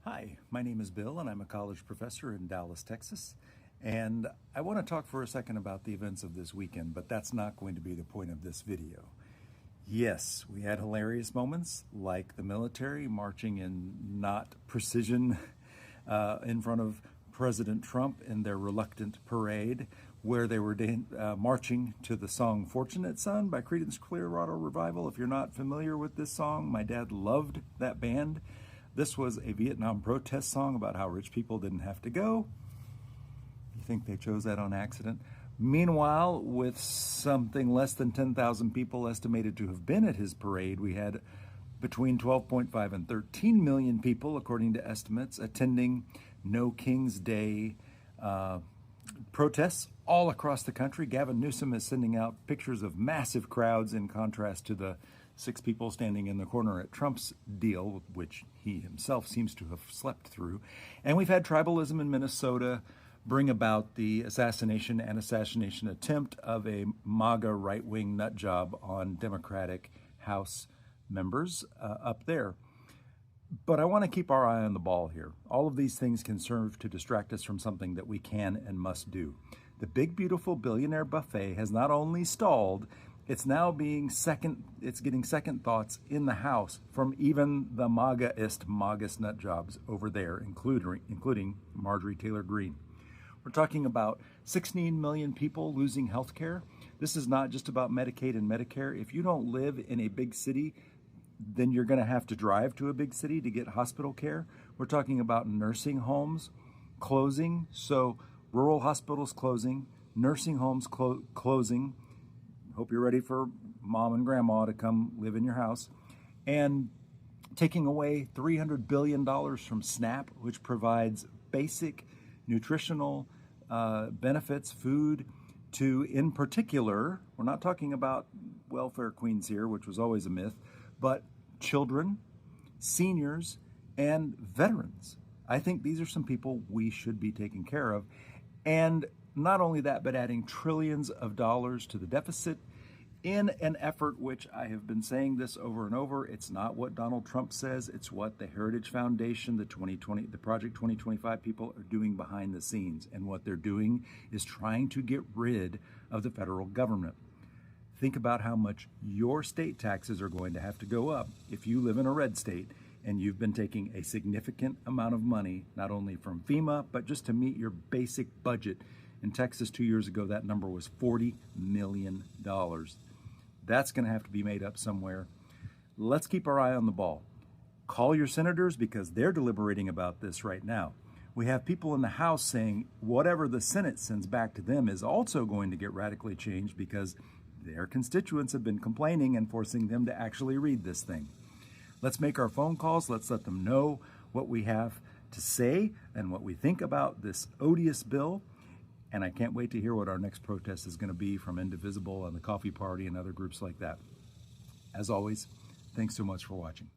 Hi, my name is Bill and I'm a college professor in Dallas, Texas. And I want to talk for a second about the events of this weekend, but that's not going to be the point of this video. Yes, we had hilarious moments like the military marching in not precision in front of President Trump in their reluctant parade, where they were marching to the song Fortunate Son by Creedence Clearwater Revival. If you're not familiar with this song, my dad loved that band. This was a Vietnam protest song about how rich people didn't have to go. You think they chose that on accident? Meanwhile, with something less than 10,000 people estimated to have been at his parade, we had between 12.5 and 13 million people, according to estimates, attending No King's Day protests all across the country. Gavin Newsom is sending out pictures of massive crowds in contrast to the 6 people standing in the corner at Trump's deal, which he himself seems to have slept through. And we've had tribalism in Minnesota bring about the assassination attempt of a MAGA right-wing nut job on Democratic House members up there. But I want to keep our eye on the ball here. All of these things can serve to distract us from something that we can and must do. The Big Beautiful Billionaire Buffet has not only stalled, it's now getting second thoughts in the House from even the MAGAist nut jobs over there, including Marjorie Taylor Greene. We're talking about 16 million people losing health care. This is not just about Medicaid and Medicare. If you don't live in a big city, then you're going to have to drive to a big city to get hospital care. We're talking about nursing homes closing, so rural hospitals closing, nursing homes closing. Hope you're ready for mom and grandma to come live in your house. And taking away $300 billion from SNAP, which provides basic nutritional benefits, food to, in particular, we're not talking about welfare queens here, which was always a myth, but children, seniors, and veterans. I think these are some people we should be taking care of. And not only that, but adding trillions of dollars to the deficit in an effort which I have been saying this over and over. It's not what Donald Trump says. It's what the Heritage Foundation, the Project 2025 people are doing behind the scenes. And what they're doing is trying to get rid of the federal government. Think about how much your state taxes are going to have to go up if you live in a red state and you've been taking a significant amount of money, not only from FEMA, but just to meet your basic budget. In Texas 2 years ago, that number was $40 million. That's going to have to be made up somewhere. Let's keep our eye on the ball. Call your senators because they're deliberating about this right now. We have people in the House saying whatever the Senate sends back to them is also going to get radically changed because their constituents have been complaining and forcing them to actually read this thing. Let's make our phone calls. Let's let them know what we have to say and what we think about this odious bill. And I can't wait to hear what our next protest is going to be from Indivisible and the Coffee Party and other groups like that. As always, thanks so much for watching.